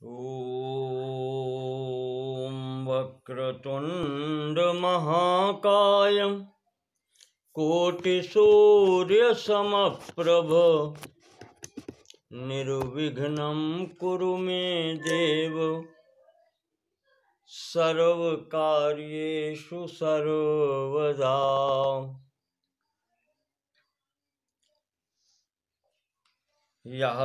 ॐ वक्रतुण्डमहाकाय कोटिसूर्यसमप्रभ निर्विघ्नं कुरु मे देव सर्वकार्येषु सर्वदा। यः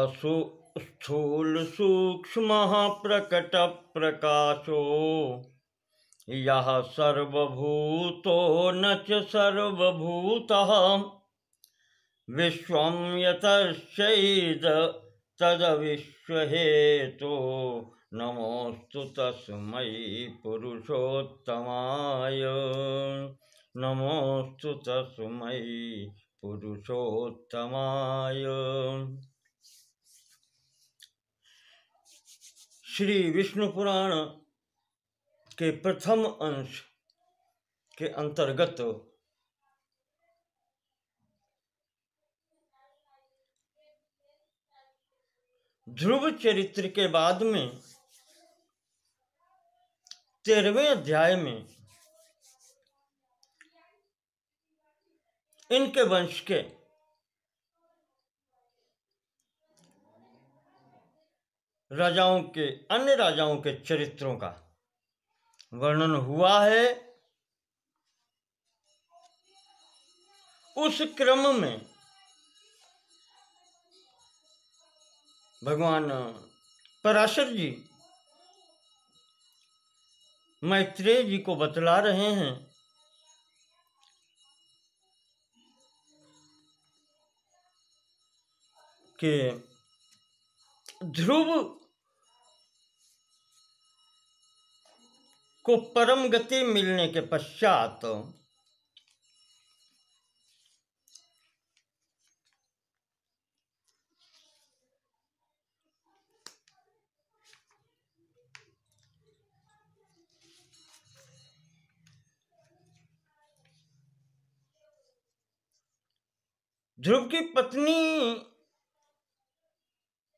स्थूल सूक्ष्मः प्रकट प्रकाशो यः सर्वभूतो न च सर्वभूतः विश्वं यतश्चैद तदविश्वहेतो नमोस्तु तस्मै पुरुषोत्तमाय नमोस्तु तस्मै पुरुषोत्तमाय। श्री विष्णु पुराण के प्रथम अंश के अंतर्गत ध्रुव चरित्र के बाद में 13वें अध्याय में इनके वंश के राजाओं के अन्य राजाओं के चरित्रों का वर्णन हुआ है। उस क्रम में भगवान पराशर जी मैत्रेय जी को बतला रहे हैं कि ध्रुव को परम गति मिलने के पश्चात ध्रुव की पत्नी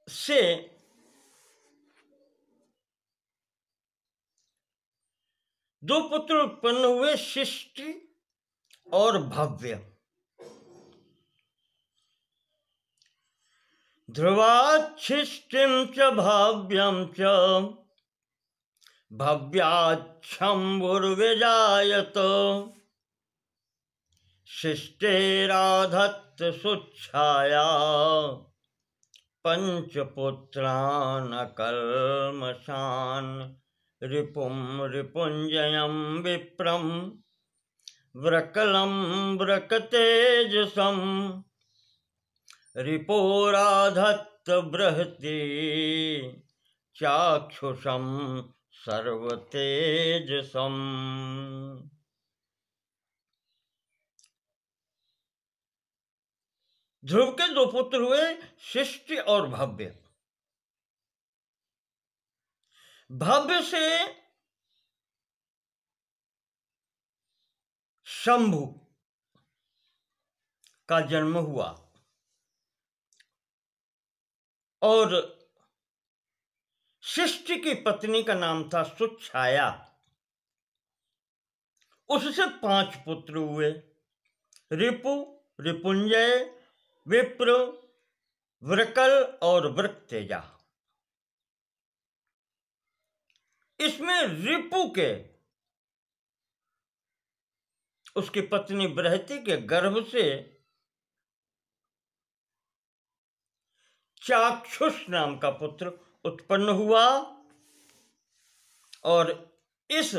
से दो पुत्र उत्पन्न हुए, शिष्ट और भव्य। ध्रुवाच्छिष्टिं च भाव्यं च भव्याच्छम्भुर्व्यजायत शिष्टेराधत्त सुच्छाया पंचपुत्रान् अकल्मषान् रिपुं रिपुञ्जयं विप्रं व्रकलं व्रकतेजसं रिपोराधत्त बृहति चाक्षुषं सर्वतेजसम्। ध्रुव के दो पुत्र हुए, शिष्ट और भव्य। भव्य से शंभु का जन्म हुआ और शिष्ट की पत्नी का नाम था सुच्छाया। उससे 5 पुत्र हुए, रिपु, रिपुंजय, विप्र, व्रकल और वृक्तेजा। इसमें रिपु के उसकी पत्नी बृहति के गर्भ से चाक्षुष नाम का पुत्र उत्पन्न हुआ और इस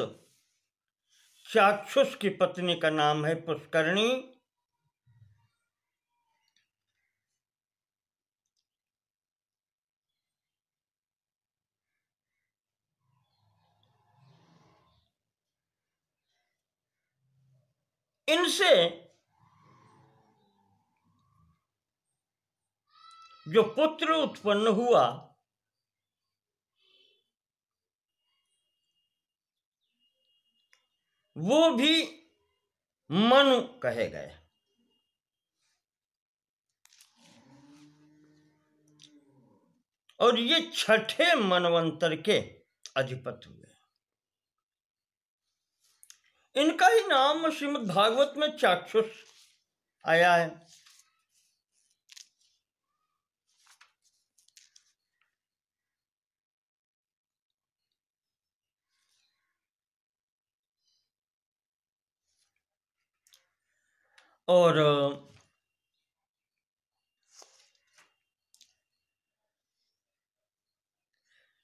चाक्षुष की पत्नी का नाम है पुष्करणी। इनसे जो पुत्र उत्पन्न हुआ वो भी मनु कहे गए। और ये छठे मनवंतर के अधिपति हुए। इनका ही नाम श्रीमद् भागवत में चाक्षुष आया है। और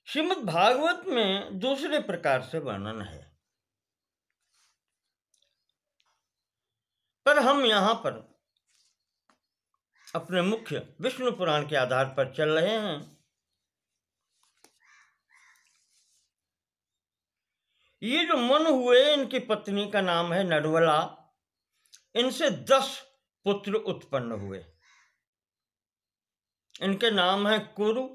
श्रीमद् भागवत में दूसरे प्रकार से वर्णन है, पर हम यहां पर अपने मुख्य विष्णु पुराण के आधार पर चल रहे हैं। ये जो मनु हुए, इनकी पत्नी का नाम है नडवला। इनसे 10 पुत्र उत्पन्न हुए। इनके नाम है कुरु,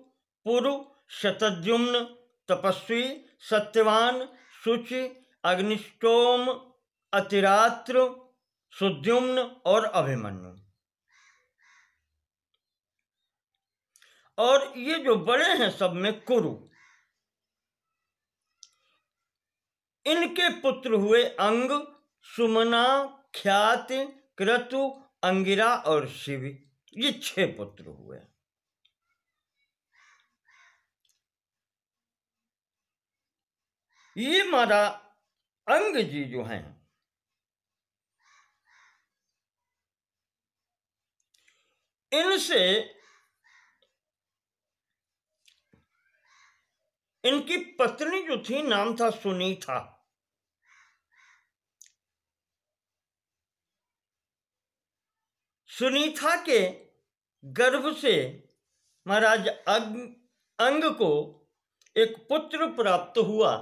पुरु, शतद्युम्न, तपस्वी, सत्यवान, शुचि, अग्निष्टोम, अतिरात्र, सुद्युम्न और अभिमन्यु। और ये जो बड़े हैं सब में कुरु, इनके पुत्र हुए अंग, सुमना, ख्याति, क्रतु, अंगिरा और शिव। ये 6 पुत्र हुए। ये हमारा अंग जी जो हैं, इनसे इनकी पत्नी जो थी, नाम था सुनीता। सुनीता के गर्भ से महाराज अंग को एक पुत्र प्राप्त हुआ।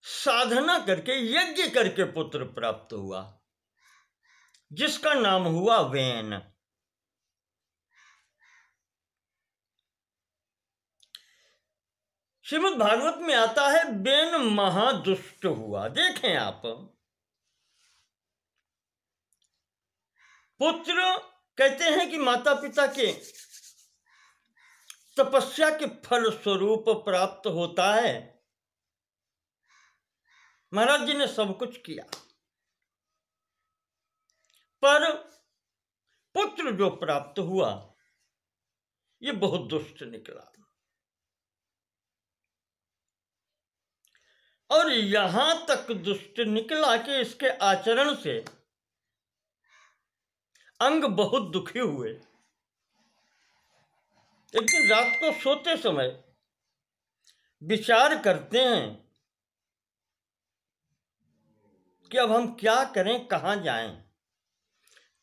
साधना करके, यज्ञ करके पुत्र प्राप्त हुआ, जिसका नाम हुआ वेन। श्रीमद् भागवत में आता है वेन महादुष्ट हुआ। देखें आप, पुत्र कहते हैं कि माता पिता के तपस्या के फल स्वरूप प्राप्त होता है। महाराज जी ने सब कुछ किया, पर पुत्र जो प्राप्त हुआ ये बहुत दुष्ट निकला। और यहां तक दुष्ट निकला कि इसके आचरण से अंग बहुत दुखी हुए। एक दिन रात को सोते समय विचार करते हैं कि अब हम क्या करें, कहां जाएं।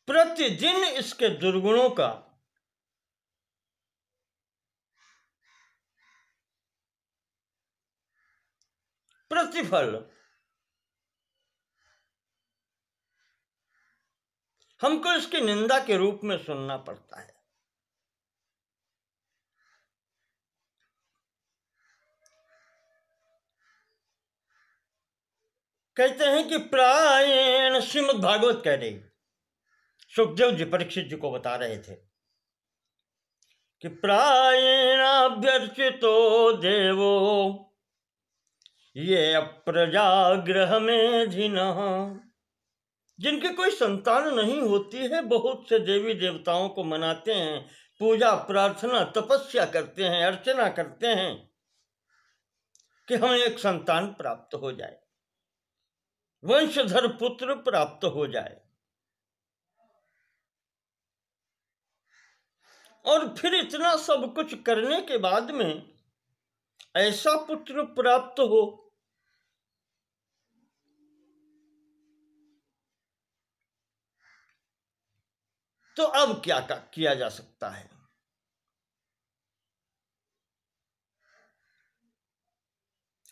प्रतिदिन इसके दुर्गुणों का प्रतिफल हमको इसकी निंदा के रूप में सुनना पड़ता है। कहते हैं कि प्रायेण, श्रीमद् भागवत कह रही, सुखदेव जी परीक्षित जी को बता रहे थे कि प्रायेणाभ्यर्चितो देवो ये अप्रजागृह में धिनः। जिनकी कोई संतान नहीं होती है, बहुत से देवी देवताओं को मनाते हैं, पूजा प्रार्थना तपस्या करते हैं, अर्चना करते हैं कि हमें एक संतान प्राप्त हो जाए, वंशधर पुत्र प्राप्त हो जाए। और फिर इतना सब कुछ करने के बाद में ऐसा पुत्र प्राप्त हो तो अब क्या किया जा सकता है।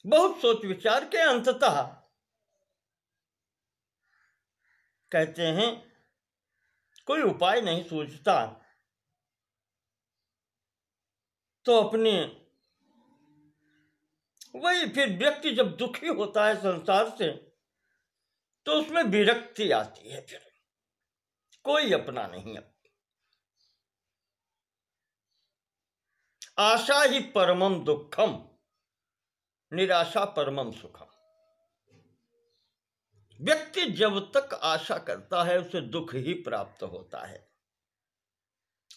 बहुत सोच विचार के अंततः कहते हैं कोई उपाय नहीं सूझता, तो अपने वही फिर व्यक्ति जब दुखी होता है संसार से, तो उसमें विरक्ति आती है, फिर कोई अपना नहीं। अब आशा ही परमम दुखम, निराशा परमम सुखम। व्यक्ति जब तक आशा करता है उसे दुख ही प्राप्त होता है,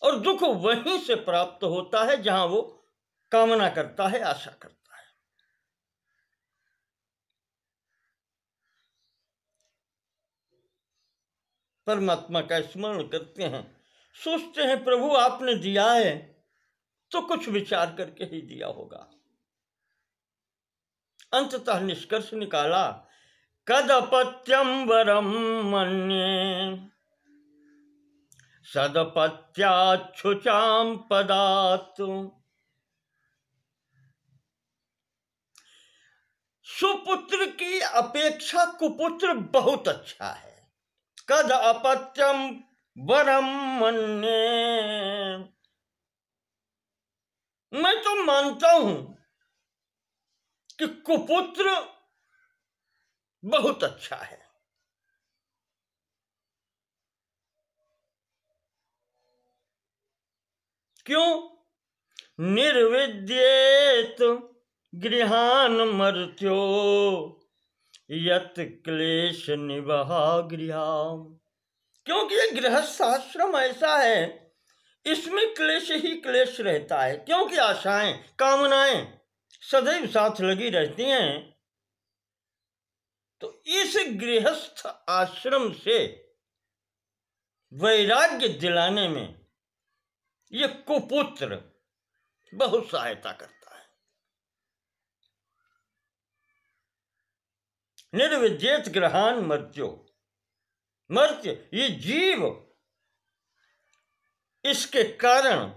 और दुख वहीं से प्राप्त होता है जहां वो कामना करता है, आशा करता है। परमात्मा का स्मरण करते हैं, सोचते हैं प्रभु आपने दिया है तो कुछ विचार करके ही दिया होगा। अंततः निष्कर्ष निकाला, कदपत्यम वरम मन्ये सदपत्याच्छुचाम पदात्। सुपुत्र की अपेक्षा कुपुत्र बहुत अच्छा है। कद अपत्यम वरम मन्ये, मैं तो मानता हूं कि कुपुत्र बहुत अच्छा है। क्यों? निर्विद्येत गृहान मर्त्यो यत क्लेश निवहा गृहाम। क्योंकि ये गृहस्थ आश्रम ऐसा है, इसमें क्लेश ही क्लेश रहता है। क्योंकि आशाएं, कामनाएं सदैव साथ लगी रहती हैं। तो इस गृहस्थ आश्रम से वैराग्य दिलाने में ये कुपुत्र बहुत सहायता करता है। निर्विद्येत गृहान मर्त्यो, मर्त्य ये जीव, इसके कारण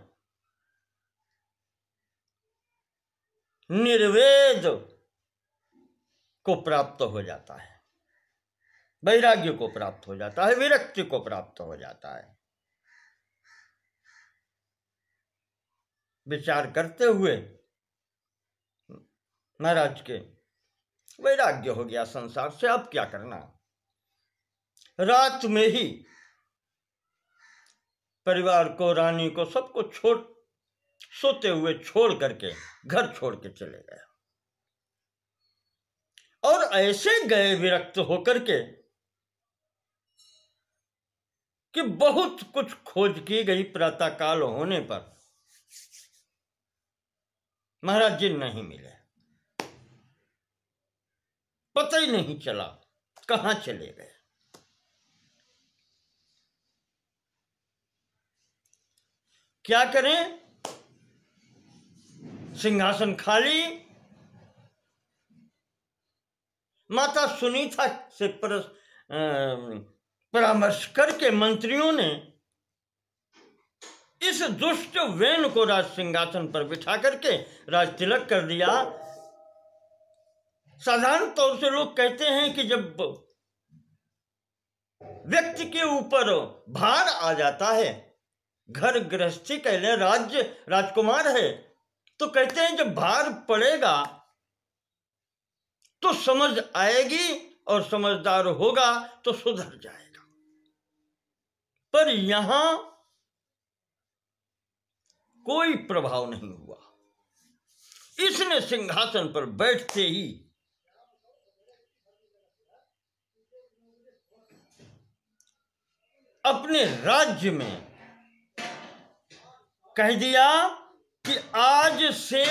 निर्वेद को प्राप्त हो जाता है, वैराग्य को प्राप्त हो जाता है, विरक्ति को प्राप्त हो जाता है। विचार करते हुए महाराज के वैराग्य हो गया संसार से, अब क्या करना। रात में ही परिवार को, रानी को, सबको छोड़, सोते हुए छोड़ करके घर छोड़ के चले गए। और ऐसे गए विरक्त होकर के कि बहुत कुछ खोज की गई, प्रातःकाल होने पर महाराज जी नहीं मिले। पता ही नहीं चला कहां चले गए। क्या करें? सिंहासन खाली। माता सुनीता से परामर्श करके मंत्रियों ने इस दुष्ट वेन को राज सिंहासन पर बिठा करके राज तिलक कर दिया। साधारण तौर से लोग कहते हैं कि जब व्यक्ति के ऊपर भार आ जाता है, घर गृहस्थी कह ले, राज्य राजकुमार है, तो कहते हैं जब भार पड़ेगा तो समझ आएगी और समझदार होगा तो सुधर जाएगा। पर यहां कोई प्रभाव नहीं हुआ। इसने सिंहासन पर बैठते ही अपने राज्य में कह दिया कि आज से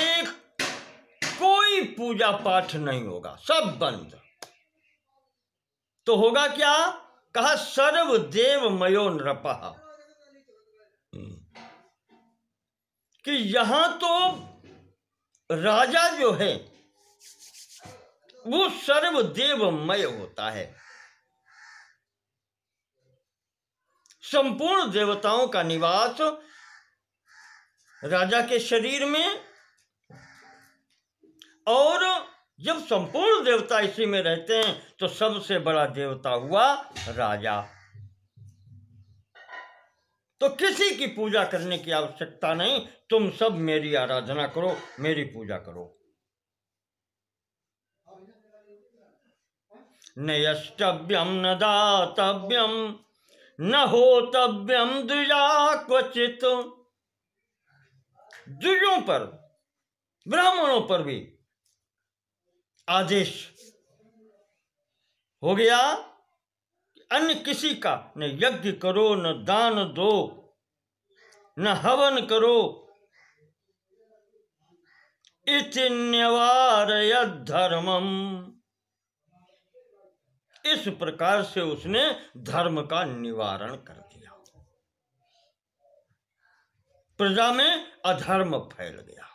कोई पूजा पाठ नहीं होगा, सब बंद। तो होगा क्या? कहा सर्वदेव मयो नृपः, कि यहां तो राजा जो है वो सर्वदेवमय होता है। संपूर्ण देवताओं का निवास राजा के शरीर में, और जब संपूर्ण देवता इसी में रहते हैं तो सबसे बड़ा देवता हुआ राजा। तो किसी की पूजा करने की आवश्यकता नहीं, तुम सब मेरी आराधना करो, मेरी पूजा करो। न यष्टव्यम न दातव्यम न होतव्यम द्विजा क्वचित। द्विजों पर, ब्राह्मणों पर भी आदेश हो गया अन्य किसी का न यज्ञ करो, न दान दो, न हवन करो। इति न्यवारयत् धर्मम। इस प्रकार से उसने धर्म का निवारण कर दिया। प्रजा में अधर्म फैल गया।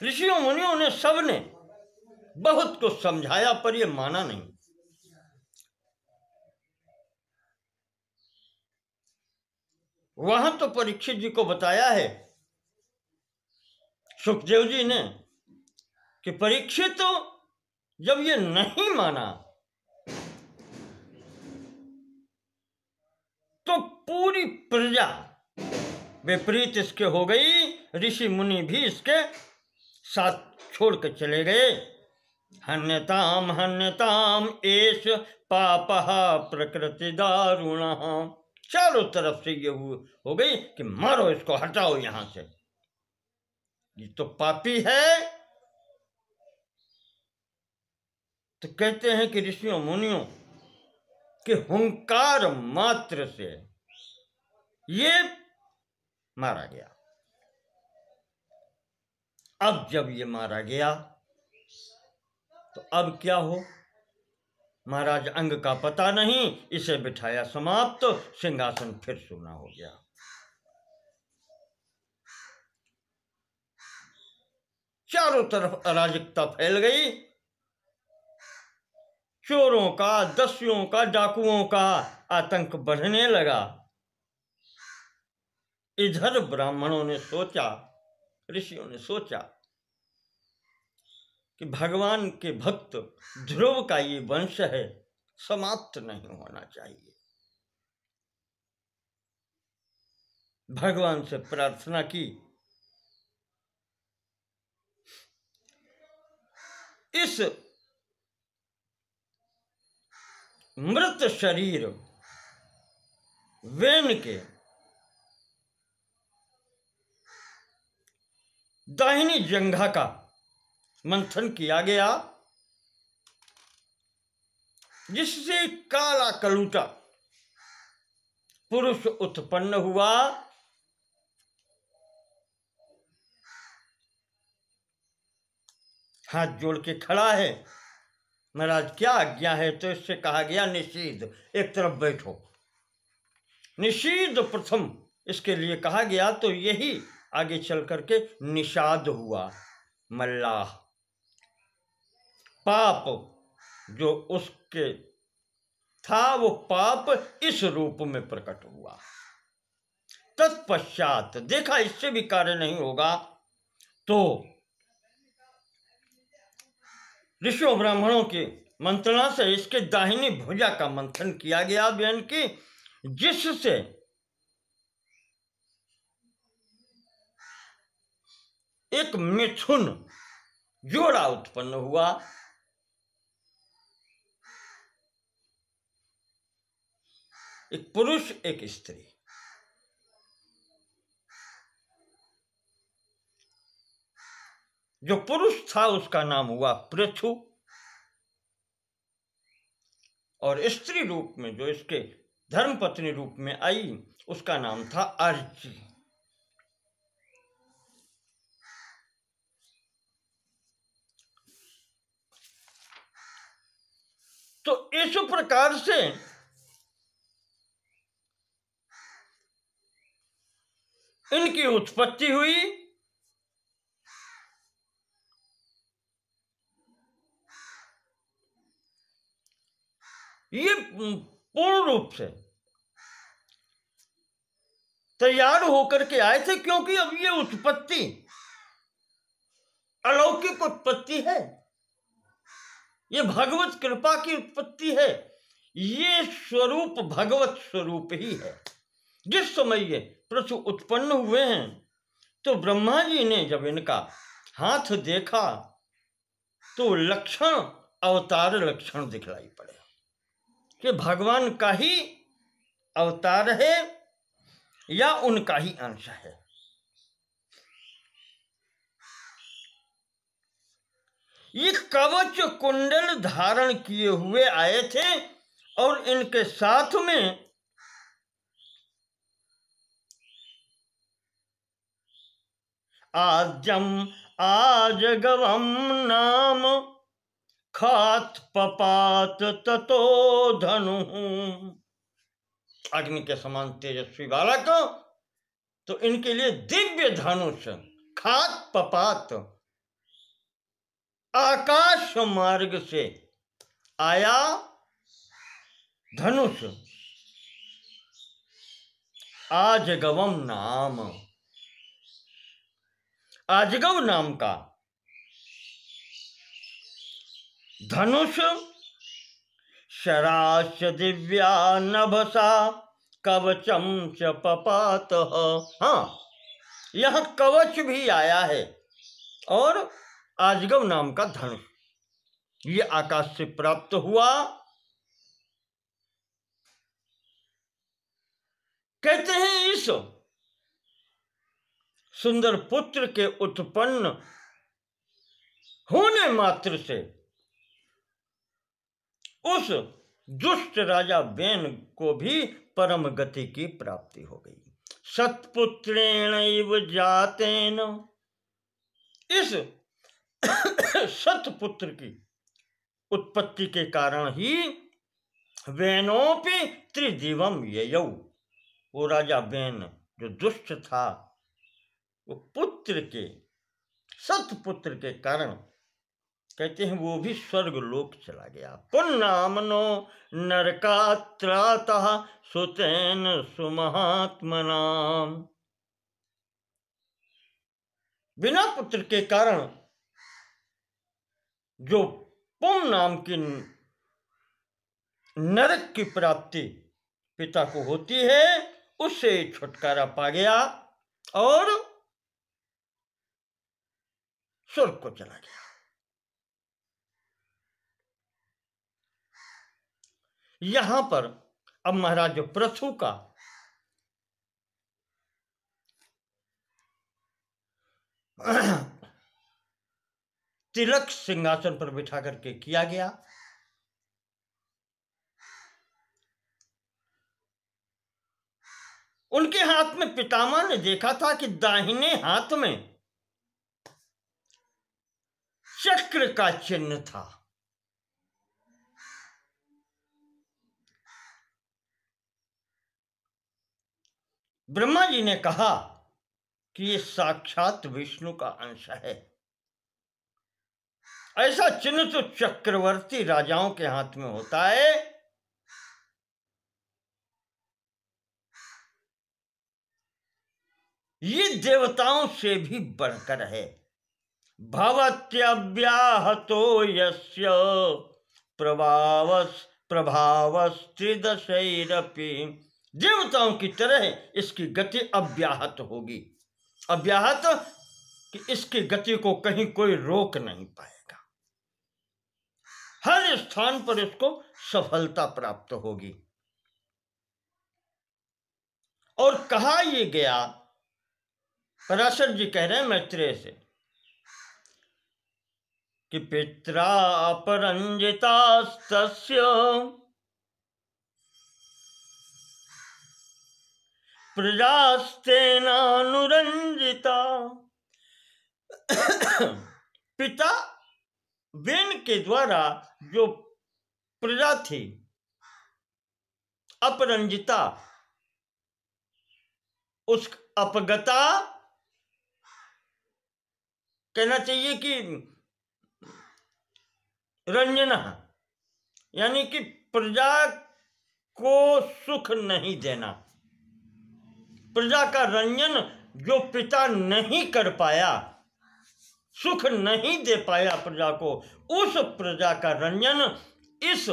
ऋषियों मुनियों ने सबने बहुत कुछ समझाया पर यह माना नहीं। वहां तो परीक्षित जी को बताया है सुखदेव जी ने कि परीक्षित तो जब ये नहीं माना तो पूरी प्रजा विपरीत इसके हो गई। ऋषि मुनि भी इसके साथ छोड़ कर चले गए। हन्यताम हन्यताम एष पापः प्रकृति दारुणः। चारों तरफ से ये हो गई कि मारो इसको, हटाओ यहां से, ये तो पापी है। तो कहते हैं कि ऋषियों मुनियों के हुंकार मात्र से ये मारा गया। अब जब ये मारा गया तो अब क्या हो? महाराज अंग का पता नहीं, इसे बिठाया समाप्त, तो सिंहासन फिर सूना हो गया। चारों तरफ अराजकता फैल गई। चोरों का, दस्युओं का, डाकुओं का आतंक बढ़ने लगा। इधर ब्राह्मणों ने सोचा, ऋषियों ने सोचा कि भगवान के भक्त ध्रुव का ये वंश है, समाप्त नहीं होना चाहिए। भगवान से प्रार्थना की। इस मृत शरीर वेन के दाहिनी जंघा का मंथन किया गया, जिससे काला कलूटा पुरुष उत्पन्न हुआ। हाथ जोड़ के खड़ा है। महाराज क्या आज्ञा है? तो इससे कहा गया निषीद, एक तरफ बैठो। निषीद प्रथम इसके लिए कहा गया, तो यही आगे चल करके निषाद हुआ। मल्लाह, पाप जो उसके था वो पाप इस रूप में प्रकट हुआ। तत्पश्चात देखा इससे भी कार्य नहीं होगा, तो ऋषियों ब्राह्मणों की मंत्रणा से इसके दाहिनी भुजा का मंथन किया गया वेन की, जिससे एक मिथुन जोड़ा उत्पन्न हुआ। एक पुरुष एक स्त्री। जो पुरुष था उसका नाम हुआ पृथु, और स्त्री रूप में जो इसके धर्मपत्नी रूप में आई उसका नाम था अर्ची। तो इस प्रकार से इनकी उत्पत्ति हुई। ये पूर्ण रूप से तैयार होकर के आए थे, क्योंकि अब ये उत्पत्ति अलौकिक उत्पत्ति है, ये भगवत कृपा की उत्पत्ति है, ये स्वरूप भगवत स्वरूप ही है। जिस समय ये पृथु उत्पन्न हुए हैं तो ब्रह्मा जी ने जब इनका हाथ देखा तो लक्षण अवतार लक्षण दिखलाई पड़े कि भगवान का ही अवतार है या उनका ही अंश है। ये कवच कुंडल धारण किए हुए आए थे और इनके साथ में आद्यम आजगवम नाम खात पपात ततो धनु, अग्नि के समान तेजस्वी बालक। तो इनके लिए दिव्य धनुष खात पपात आकाश मार्ग से आया धनुष, आजगवम नाम, आजगव नाम का धनुष, शराश दिव्या नभसा कवचम च पपात। हाँ, यह कवच भी आया है और आजगव नाम का धनुष ये आकाश से प्राप्त हुआ। कहते हैं इस सुंदर पुत्र के उत्पन्न होने मात्र से उस दुष्ट राजा बेन को भी परम गति की प्राप्ति हो गई। सत्पुत्रेण जातेन, इस सतपुत्र की उत्पत्ति के कारण ही वेनोपि त्रिदिवम ययौ, वो राजा बेन जो दुष्ट था वो पुत्र के सतपुत्र के कारण कहते हैं वो भी स्वर्ग लोक चला गया। पुन्नामनो नरकात्रातः सुतेन सुमहात्मनाम, बिना पुत्र के कारण जो पुम नाम की नरक की प्राप्ति पिता को होती है उससे छुटकारा पा गया और स्वर्ग को चला गया। यहां पर अब महाराज पृथु का तिलक सिंहासन पर बिठा करके किया गया। उनके हाथ में पितामह ने देखा था कि दाहिने हाथ में चक्र का चिन्ह था। ब्रह्मा जी ने कहा कि ये साक्षात विष्णु का अंश है। ऐसा चिन्ह तो चक्रवर्ती राजाओं के हाथ में होता है। ये देवताओं से भी बढ़कर है। भवत्यव्याहतो यस्य प्रभावस्त्रिदशैरपि, देवताओं की तरह इसकी गति अव्याहत होगी। अव्याहत कि इसकी गति को कहीं कोई रोक नहीं पाएगा, हर स्थान पर इसको सफलता प्राप्त होगी। और कहा ये गया, पराशर जी कह रहे हैं मैत्रेय से कि पित्रा अपरंजितास्तस्य प्रजास्तेनानुरंजिता, पिता बेन के द्वारा जो प्रजा थी अपरंजिता, उस अपगता कहना चाहिए कि रंजना, यानी कि प्रजा को सुख नहीं देना, प्रजा का रंजन जो पिता नहीं कर पाया, सुख नहीं दे पाया प्रजा को, उस प्रजा का रंजन इस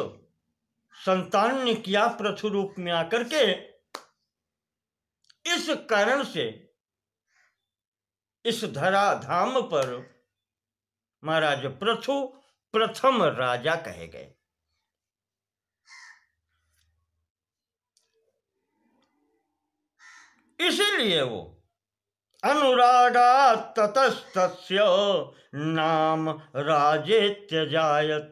संतान ने किया पृथु रूप में आकर के। इस कारण से इस धरा धाम पर महाराज पृथु प्रथम राजा कहे गए। इसीलिए वो अनुरागात् ततस्तस्य नाम राजेत्यजायत।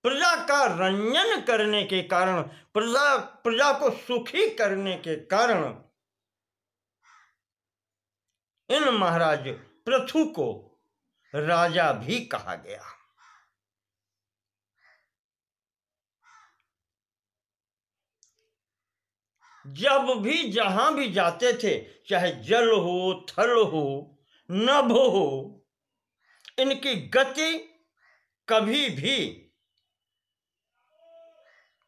प्रजा का रंजन करने के कारण, प्रजा को सुखी करने के कारण इन महाराज पृथु को राजा भी कहा गया। जब भी जहां भी जाते थे, चाहे जल हो, थल हो, नभ हो, इनकी गति कभी भी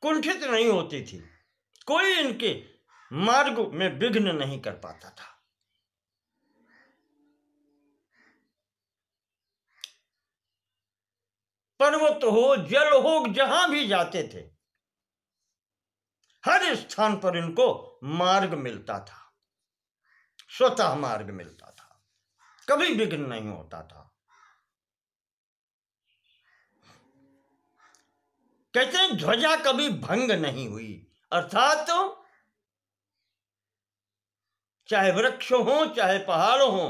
कुंठित नहीं होती थी। कोई इनके मार्ग में विघ्न नहीं कर पाता था। पर्वत हो, जल हो, जहां भी जाते थे, हर स्थान पर इनको मार्ग मिलता था, स्वतः मार्ग मिलता था, कभी विघ्न नहीं होता था। कहते हैं ध्वजा कभी भंग नहीं हुई, अर्थात चाहे वृक्ष हो, चाहे पहाड़ हो,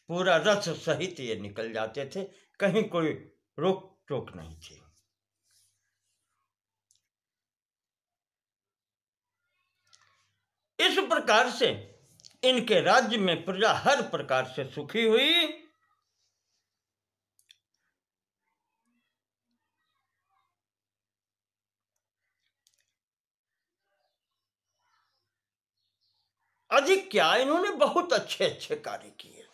पूरा रथ सहित ये निकल जाते थे, कहीं कोई रोक टोक नहीं थी। इस प्रकार से इनके राज्य में प्रजा हर प्रकार से सुखी हुई। अधिक क्या, इन्होंने बहुत अच्छे अच्छे कार्य किए।